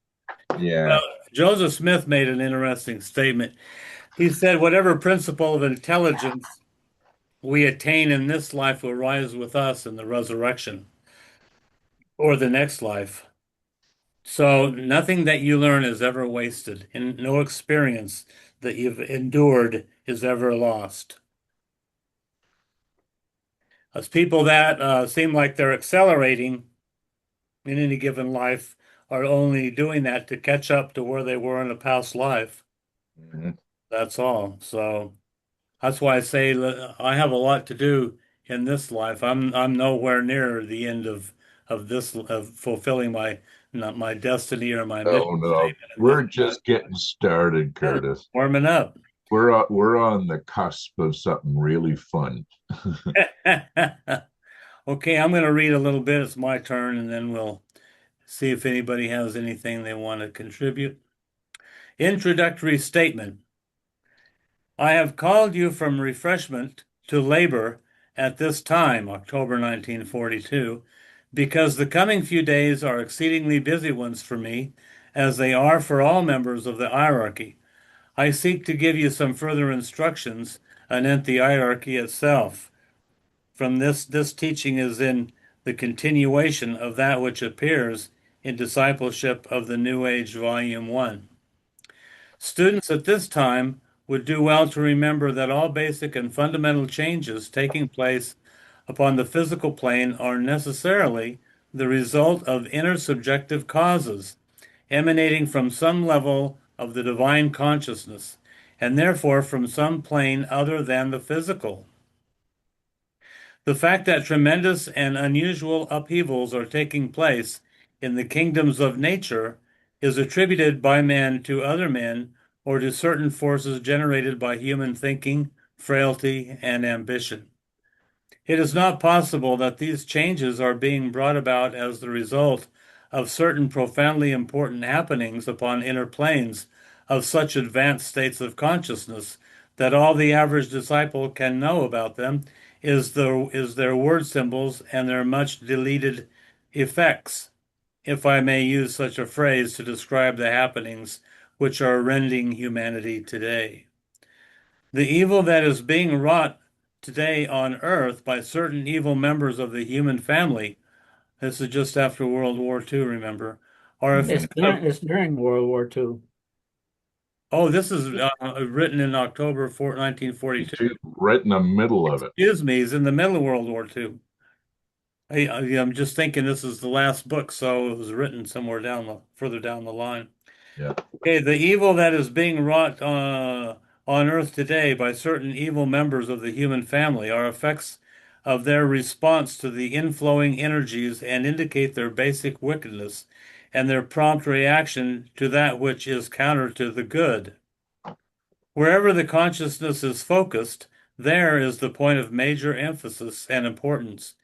C: Yeah.
A: Well, Joseph Smith made an interesting statement. He said, whatever principle of intelligence we attain in this life will rise with us in the resurrection or the next life. So nothing that you learn is ever wasted, and no experience that you've endured is ever lost. As people that seem like they're accelerating in any given life are only doing that to catch up to where they were in a past life.
C: Mhm.
A: That's all. So that's why I say I have a lot to do in this life. I'm nowhere near the end of this of fulfilling my not my destiny or my mission
C: Oh no,
A: statement in this
C: we're just getting started,
A: life.
C: Curtis.
A: Warming up.
C: We're on the cusp of something really fun.
A: Okay, I'm going to read a little bit. It's my turn, and then we'll see if anybody has anything they want to contribute. Introductory statement. I have called you from refreshment to labor at this time, October 1942, because the coming few days are exceedingly busy ones for me, as they are for all members of the hierarchy. I seek to give you some further instructions anent the hierarchy itself. From this teaching is in the continuation of that which appears in Discipleship of the New Age, Volume 1. Students at this time would do well to remember that all basic and fundamental changes taking place upon the physical plane are necessarily the result of inner subjective causes emanating from some level of the divine consciousness, and therefore from some plane other than the physical. The fact that tremendous and unusual upheavals are taking place in the kingdoms of nature is attributed by men to other men or to certain forces generated by human thinking, frailty, and ambition. It is not possible that these changes are being brought about as the result of certain profoundly important happenings upon inner planes of such advanced states of consciousness that all the average disciple can know about them is their word symbols and their much deleted effects, if I may use such a phrase to describe the happenings which are rending humanity today. The evil that is being wrought today on earth by certain evil members of the human family, this is just after World War II, remember, are
D: It's
A: effects of,
D: during World War II.
A: oh, this is written in October 1942.
C: Right in the middle of it.
A: Excuse me, he's in the middle of World War II. I'm just thinking this is the last book, so it was written somewhere further down the line.
C: Yeah.
A: Okay, the evil that is being wrought on earth today by certain evil members of the human family are effects of their response to the inflowing energies and indicate their basic wickedness and their prompt reaction to that which is counter to the good. Wherever the consciousness is focused, there is the point of major emphasis and importance.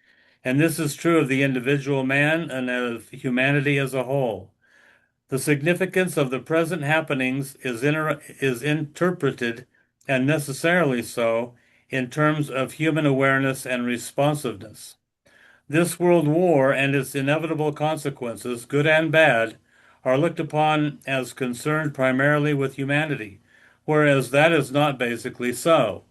A: And this is true of the individual man and of humanity as a whole. The significance of the present happenings is interpreted, and necessarily so, in terms of human awareness and responsiveness. This world war and its inevitable consequences, good and bad, are looked upon as concerned primarily with humanity, whereas that is not basically so.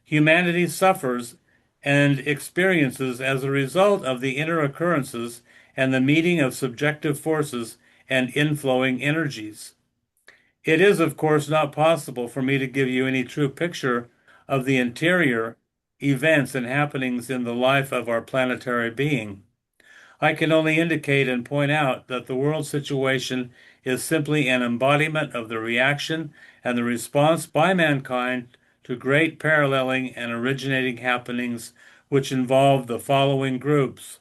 A: Humanity suffers and experiences as a result of the inner occurrences and the meeting of subjective forces and inflowing energies. It is, of course, not possible for me to give you any true picture of the interior events and happenings in the life of our planetary being. I can only indicate and point out that the world situation is simply an embodiment of the reaction and the response by mankind to great paralleling and originating happenings which involve the following groups.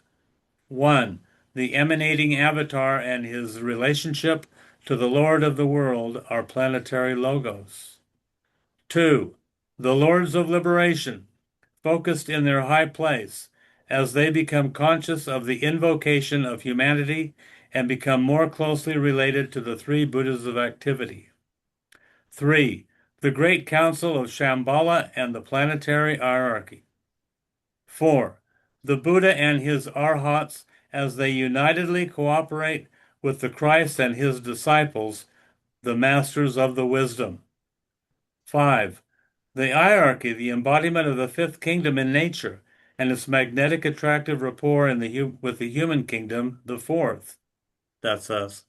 A: 1. The emanating avatar and his relationship to the Lord of the world, our planetary logos. 2. The Lords of Liberation, focused in their high place, as they become conscious of the invocation of humanity and become more closely related to the three Buddhas of activity. 3. The Great Council of Shambhala and the planetary hierarchy. 4. The Buddha and his arhats as they unitedly cooperate with the Christ and his disciples, the masters of the wisdom. 5. The hierarchy, the embodiment of the fifth kingdom in nature, and its magnetic attractive rapport with the human kingdom, the fourth. That's us.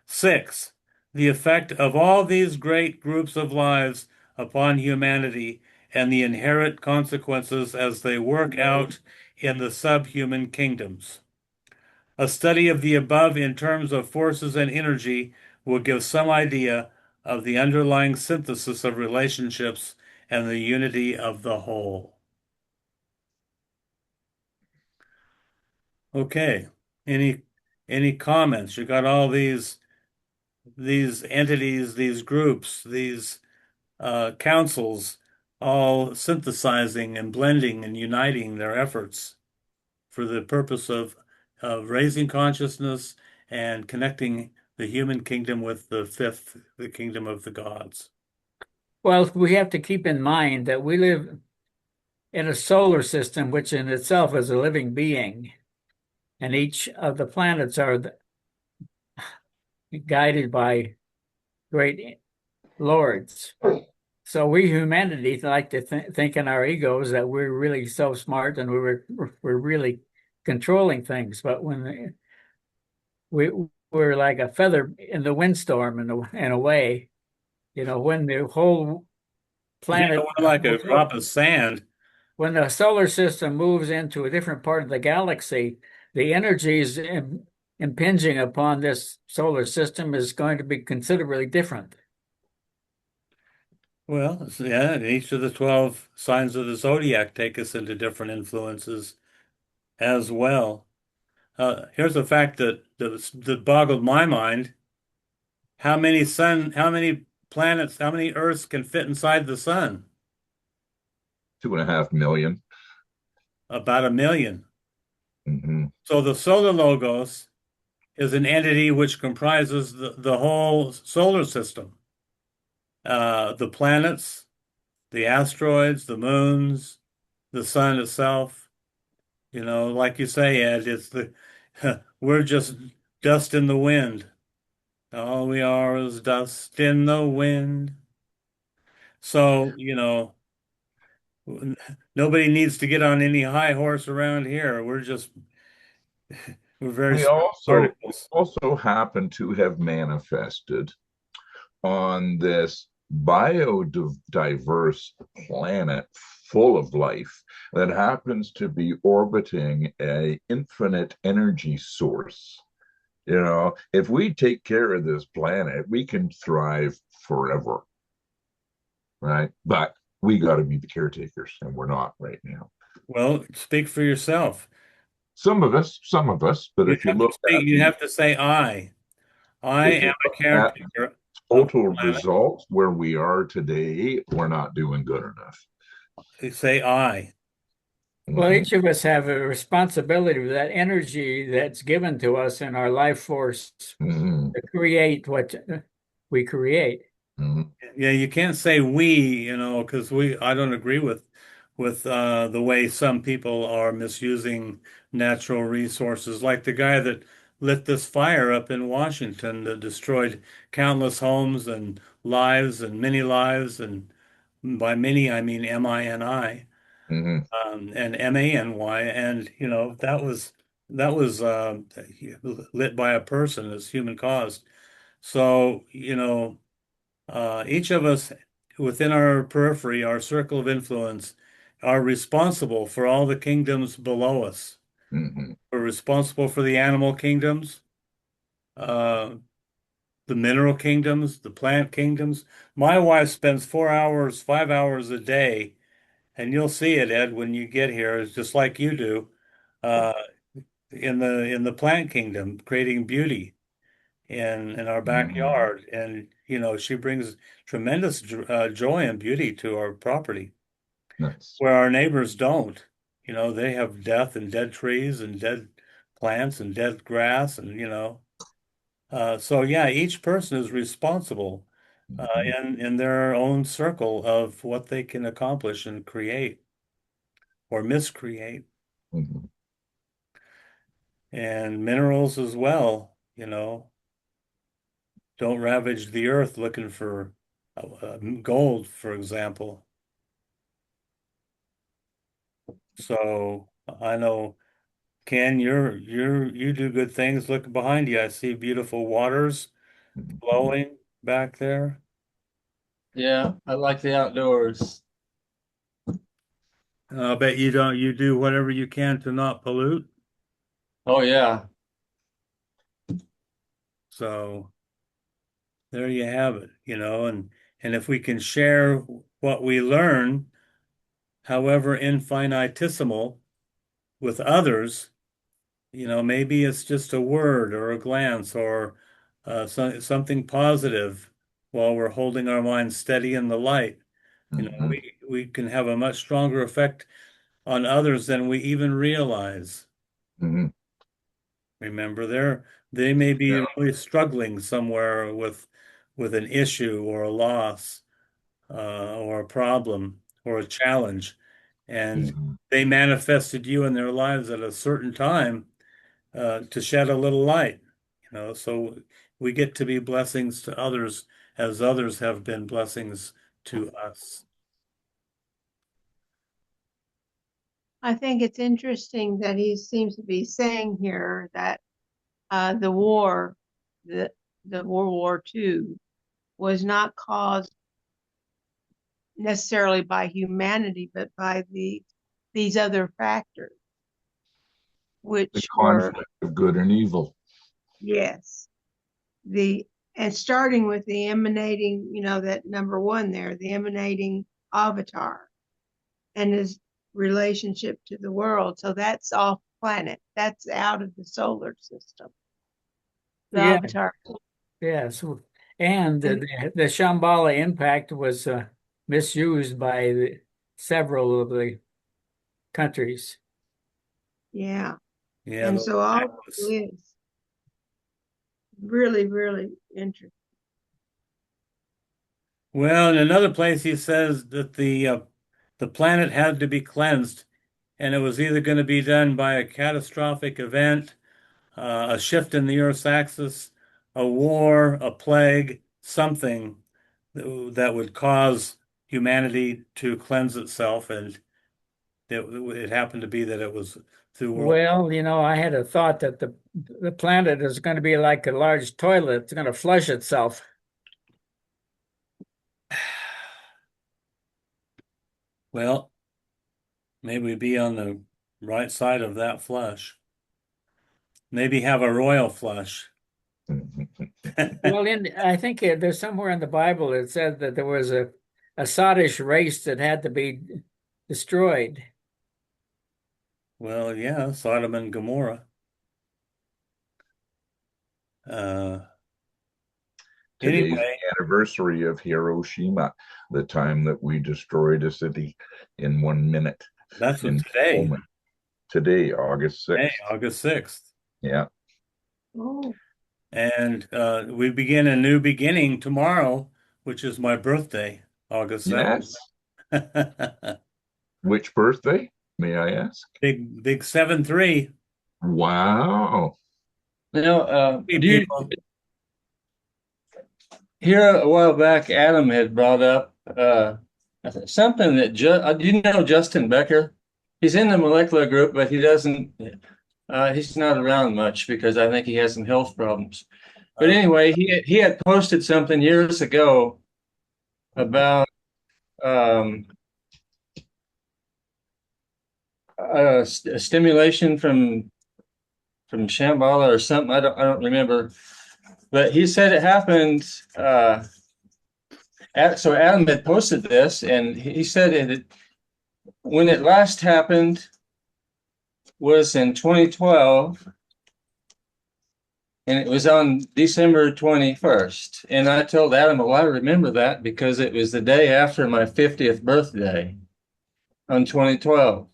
A: 6. The effect of all these great groups of lives upon humanity and the inherent consequences as they work out in the subhuman kingdoms. A study of the above in terms of forces and energy will give some idea of the underlying synthesis of relationships and the unity of the whole. Okay. Any comments? You got all these entities, these groups, these councils, all synthesizing and blending and uniting their efforts for the purpose of raising consciousness and connecting the human kingdom with the kingdom of the gods.
D: Well, we have to keep in mind that we live in a solar system, which in itself is a living being, and each of the planets are guided by great lords. So we humanity like to think in our egos that we're really so smart and we're really controlling things, but when we're like a feather in the windstorm in a way, when the whole planet,
A: we're like a drop of sand.
D: when the solar system moves into a different part of the galaxy, the energies impinging upon this solar system is going to be considerably different.
A: Well, yeah, each of the 12 signs of the zodiac take us into different influences as well. Here's a fact that boggled my mind. How many planets, how many Earths can fit inside the sun?
C: 2.5 million.
A: About 1 million.
C: Mm-hmm.
A: So the solar logos is an entity which comprises the whole solar system. The planets, the asteroids, the moons, the sun itself. Like you say, Ed, we're just dust in the wind. All we are is dust in the wind. So, nobody needs to get on any high horse around here. We're very
C: We
A: small
C: also
A: particles.
C: also happen to have manifested on this biodiverse planet full of life that happens to be orbiting a infinite energy source. If we take care of this planet, we can thrive forever, right? But we got to be the caretakers, and we're not right now.
A: Well, speak for yourself.
C: Some of us, but if you look at
A: You have to say I. I
C: if you
A: am a
C: look at
A: caretaker of the
C: total
A: planet.
C: results where we are today, we're not doing good enough.
A: You say I.
D: Well,
C: Mhm.
D: each of us have a responsibility for that energy that's given to us in our life force
C: Mhm.
D: to create what we create.
C: Mhm.
A: Yeah, you can't say we, because I don't agree with the way some people are misusing natural resources, like the guy that lit this fire up in Washington that destroyed countless homes and lives and many lives, and by many I mean MINI,
C: Mhm.
A: and MANY, and that was that was lit by a person. It's human caused. So, each of us within our periphery, our circle of influence, are responsible for all the kingdoms below us.
C: Hmm.
A: We're responsible for the animal kingdoms, uh, the mineral kingdoms, the plant kingdoms. My wife spends 4 hours, 5 hours a day, and you'll see it, Ed, when you get here. It's just like you do, uh, in the plant kingdom, creating beauty in our
C: Hmm.
A: backyard. And she brings tremendous joy and beauty to our property,
C: That's
A: where our neighbors don't. They have death and dead trees and dead plants and dead grass, and so yeah, each person is responsible
C: mhm,
A: in their own circle of what they can accomplish and create or miscreate.
C: mhm,
A: And minerals as well, don't ravage the earth looking for gold, for example. So I know, Ken, you do good things. Look behind you. I see beautiful waters
C: mhm.
A: flowing back there.
E: Yeah, I like the outdoors.
A: I bet you do whatever you can to not pollute.
E: Oh yeah.
A: So there you have it, and if we can share what we learn, however infinitesimal, with others, maybe it's just a word or a glance or something positive while we're holding our minds steady in the light.
C: Mhm.
A: We can have a much stronger effect on others than we even realize.
C: Mhm.
A: Remember, they may
C: Yeah.
A: be really struggling somewhere with an issue or a loss, or a problem or a challenge, and
C: Mhm.
A: they manifested you in their lives at a certain time to shed a little light. So we get to be blessings to others as others have been blessings to us.
B: I think it's interesting that he seems to be saying here that the war, the the World War II, was not caused necessarily by humanity, but by these other factors,
C: The
B: which were,
C: conflict of good and evil.
B: yes, the and starting with the emanating, that number one there, the emanating avatar and his relationship to the world. So that's off planet. That's out of the solar system. The
D: Yeah,
B: avatar.
D: yeah. So, and
B: And
D: the Shambhala impact was misused by several of the countries.
B: yeah.
A: Yeah,
B: And
A: those
B: so all
A: necklace.
B: is really, really interesting.
A: Well, in another place, he says that the planet had to be cleansed, and it was either going to be done by a catastrophic event, a shift in the Earth's axis, a war, a plague, something that would cause humanity to cleanse itself, and it happened to be that it was through World.
D: Well, I had a thought that the planet is going to be like a large toilet. It's going to flush itself.
A: Well, maybe be on the right side of that flush. Maybe have a royal flush.
C: Mhm.
D: Well, I think there's somewhere in the Bible it said that there was a sottish race that had to be destroyed.
A: Well, yeah, Sodom and Gomorrah. Uh,
C: Today's
A: anyway,
C: the anniversary of Hiroshima, the time that we destroyed a city in 1 minute,
A: that's what
C: in
A: today,
C: moment. Today, August
A: hey,
C: 6th.
A: August 6th.
C: Yeah.
B: Oh,
A: And we begin a new beginning tomorrow, which is my birthday, August 7th.
C: Yes. Which birthday, may I ask?
A: Big 7-3.
C: Wow.
A: Hey,
E: Do you
A: people.
E: here a while back? Adam had brought up something that do you know Justin Becker? He's in the molecular group, but he doesn't. He's not around much because I think he has some health problems. But anyway, he had posted something years ago about um, a stimulation from Shambhala or something. I don't remember. But he said it happened. So Adam had posted this, and he said when it last happened was in 2012, and it was on December 21st. And I told Adam, well, I remember that because it was the day after my 50th birthday on 2012.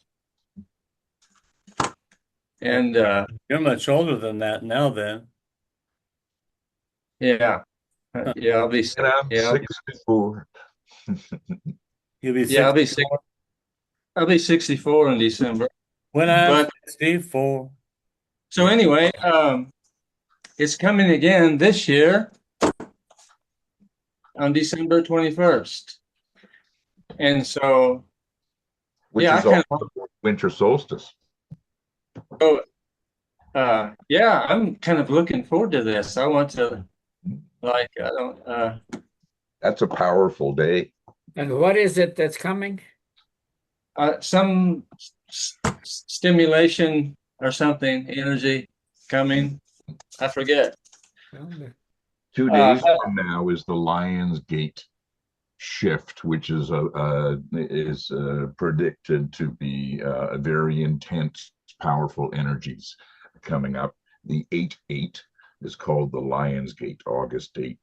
E: And
A: You're much older than that now, then.
E: yeah, yeah,
C: And I'm
E: yeah,
C: 64.
A: You'll be
E: yeah,
A: 64
E: I'll be 64 in December.
A: when I'm
E: But
A: 64.
E: so anyway, it's coming again this year on December 21st. And so,
C: Which
E: yeah, I
C: is
E: kind
C: also winter solstice.
E: of, yeah, I'm kind of looking forward to this. I want to, like, I don't,
C: That's a powerful day.
D: And what is it that's coming?
E: some stimulation or something, energy coming. I forget.
D: Well,
C: 2 days from now is the Lion's Gate shift, which is predicted to be a very intense, powerful energies coming up. The 8/8 is called the Lion's Gate, August 8th.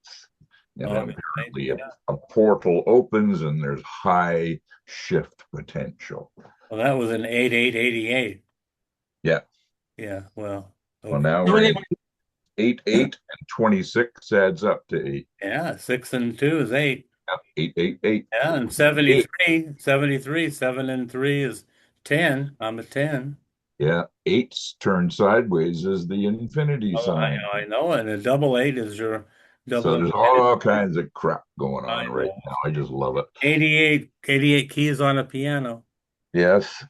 C: And
A: Oh,
C: apparently
A: yeah.
C: a portal opens and there's high shift potential.
A: Well, that was in 8888.
C: Yeah.
A: Yeah, well,
C: Well,
A: okay.
C: now
E: So
C: we're
E: anyway,
C: in 8/8 and 26 adds up to 8.
A: Yeah, 6 and 2 is 8.
C: Yeah, 8/8/8.
A: Yeah, and
C: Eight.
A: 73, 7 and 3 is 10. I'm a 10.
C: Yeah, eights turned sideways is the infinity
A: Oh,
C: sign.
A: I know, and a double eight is your double
C: So there's
A: infinity.
C: all kinds of crap going
A: I
C: on right
A: know.
C: now. I just love it.
A: 88 keys on a piano.
C: Yes.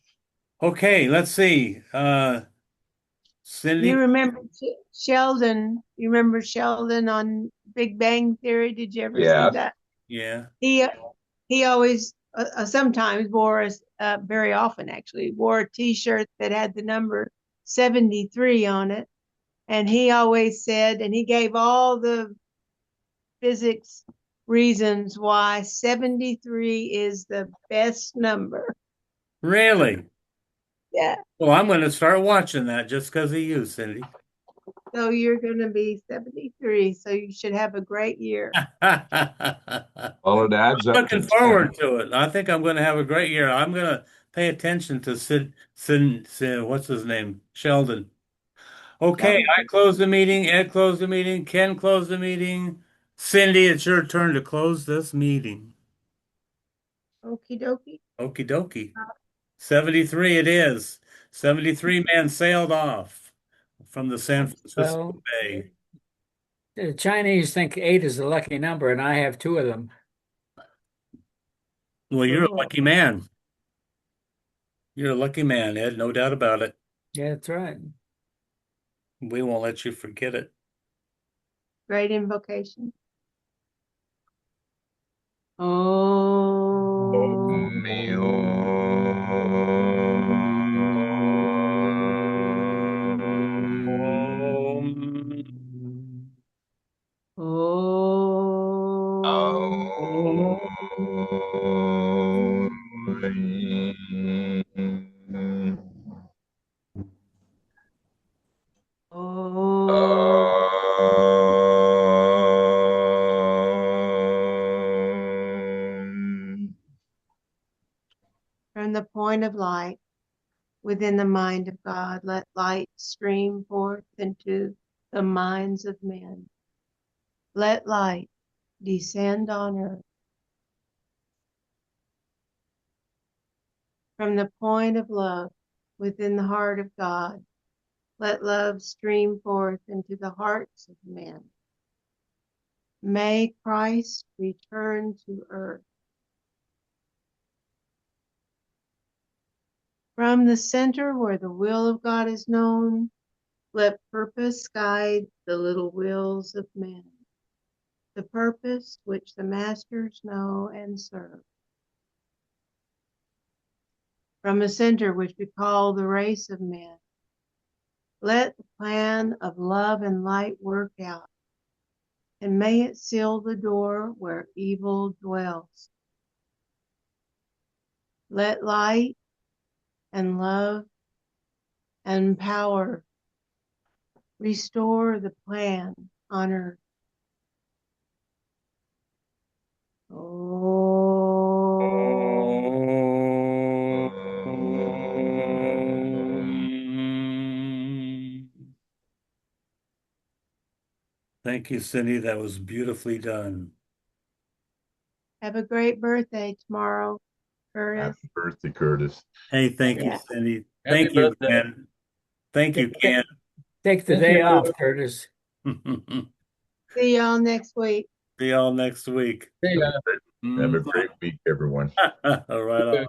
A: Okay, let's see.
B: You
A: Cindy,
B: remember Sheldon? You remember Sheldon on Big Bang Theory? Did you ever see
C: Yes.
B: that?
A: yeah.
B: He he always sometimes wore very often actually wore a T-shirt that had the number 73 on it, and he always said, and he gave all the physics reasons why 73 is the best number.
A: Really?
B: Yeah.
A: Well, I'm going to start watching that just because of you, Cindy.
B: So you're going to be 73. So you should have a great year.
C: Well, it adds up to
A: Looking
C: 10.
A: forward to it. I think I'm going to have a great year. I'm going to pay attention to Sid, what's his name? Sheldon. Okay, I close the meeting. Ed closed the meeting. Ken closed the meeting. Cindy, it's your turn to close this meeting.
B: Okie dokie.
A: Okie dokie. 73 it is. 73 men sailed off from the San Francisco
D: well,
A: Bay.
D: the Chinese think 8 is a lucky number, and I have 2 of them.
A: Well, you're a
B: Cool.
A: lucky man. You're a lucky man, Ed, no doubt about it.
D: Yeah, that's right.
A: We won't let you forget it.
B: Great invocation. Oh. Oh. Oh. From the point of light within the mind of God, let light stream forth into the minds of men. Let light descend on earth. From the point of love within the heart of God, let love stream forth into the hearts of men. May Christ return to earth. From the center where the will of God is known, let purpose guide the little wills of men, the purpose which the masters know and serve. From a center which we call the race of men, let the plan of love and light work out, and may it seal the door where evil dwells. Let light and love and power restore the plan on earth.
A: Thank you, Cindy. That was beautifully done.
B: Have a great birthday tomorrow, Curtis.
C: Happy birthday, Curtis.
A: Hey, thank you,
B: Yeah.
A: Cindy.
E: Happy
A: Thank you,
E: birthday.
A: Ken. Thank you, Ken.
D: Take the
E: Thank
D: day
E: you.
D: off, Curtis.
B: See y'all next week.
A: See y'all next week.
E: See ya.
C: Have a
A: Mm.
C: great week, everyone.
A: All right on.